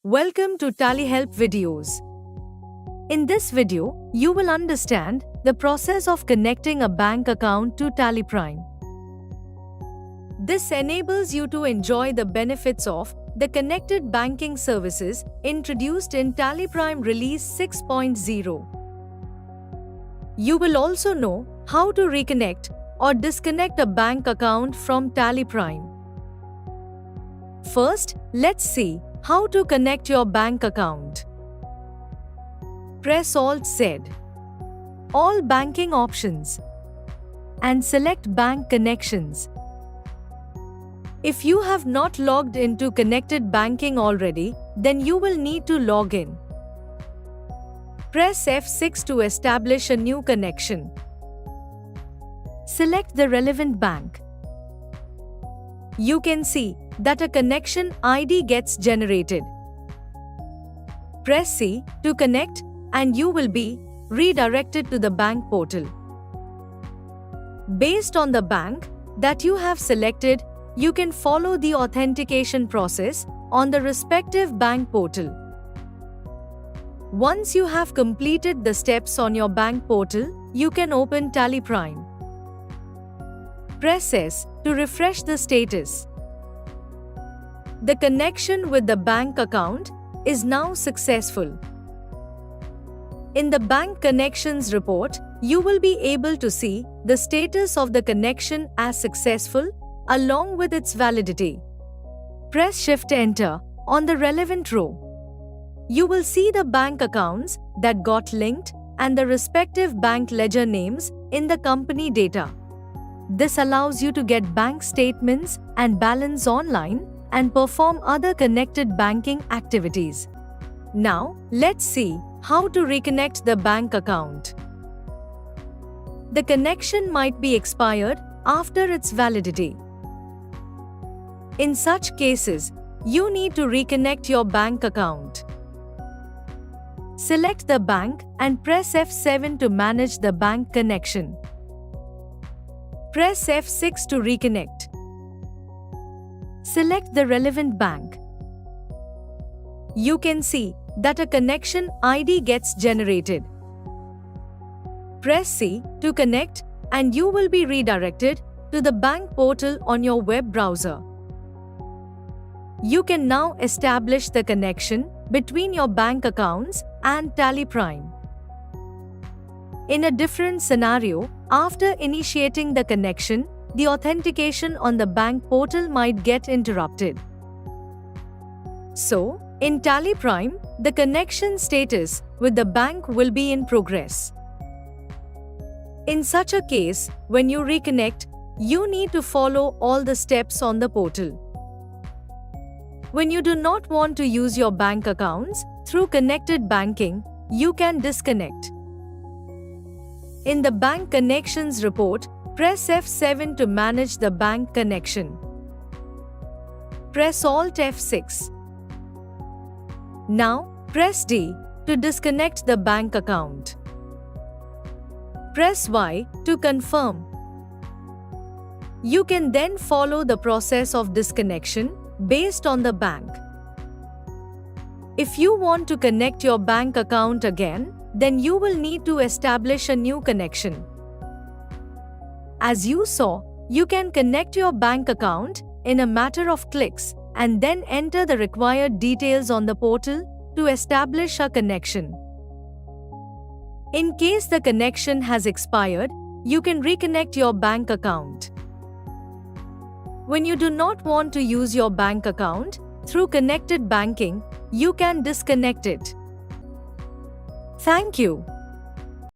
Welcome to TallyHelp videos. In this video, you will understand the process of connecting a bank account to TallyPrime. This enables you to enjoy the benefits of the connected banking services introduced in TallyPrime Release 6.0. You will also know how to reconnect or disconnect a bank account from TallyPrime. First, let's see how to connect your bank account. Press Alt-Z, all banking options, and select Bank Connections. If you have not logged into Connected Banking already, then you will need to log in. Press F6 to establish a new connection. Select the relevant bank. You can see that a connection ID gets generated. Press C to connect and you will be redirected to the bank portal. Based on the bank that you have selected, you can follow the authentication process on the respective bank portal. Once you have completed the steps on your bank portal, you can open TallyPrime. Press S to refresh the status. The connection with the bank account is now successful. In the Bank Connections report, you will be able to see the status of the connection as successful along with its validity. Press Shift-Enter on the relevant row. You will see the bank accounts that got linked and the respective bank ledger names in the company data. This allows you to get bank statements and balance online and perform other connected banking activities. Now, let's see how to reconnect the bank account. The connection might be expired after its validity. In such cases, you need to reconnect your bank account. Select the bank and press F7 to manage the bank connection. Press F6 to reconnect. Select the relevant bank. You can see that a connection ID gets generated. Press C to connect and you will be redirected to the bank portal on your web browser. You can now establish the connection between your bank accounts and TallyPrime. In a different scenario, after initiating the connection, the authentication on the bank portal might get interrupted. So, in TallyPrime, the connection status with the bank will be in progress. In such a case, when you reconnect, you need to follow all the steps on the portal. When you do not want to use your bank accounts through connected banking, you can disconnect. In the Bank Connections report, press F7 to manage the bank connection. Press Alt F6. Now, press D to disconnect the bank account. Press Y to confirm. You can then follow the process of disconnection based on the bank. If you want to connect your bank account again, then you will need to establish a new connection. As you saw, you can connect your bank account in a matter of clicks and then enter the required details on the portal to establish a connection. In case the connection has expired, you can reconnect your bank account. When you do not want to use your bank account through connected banking, you can disconnect it. Thank you.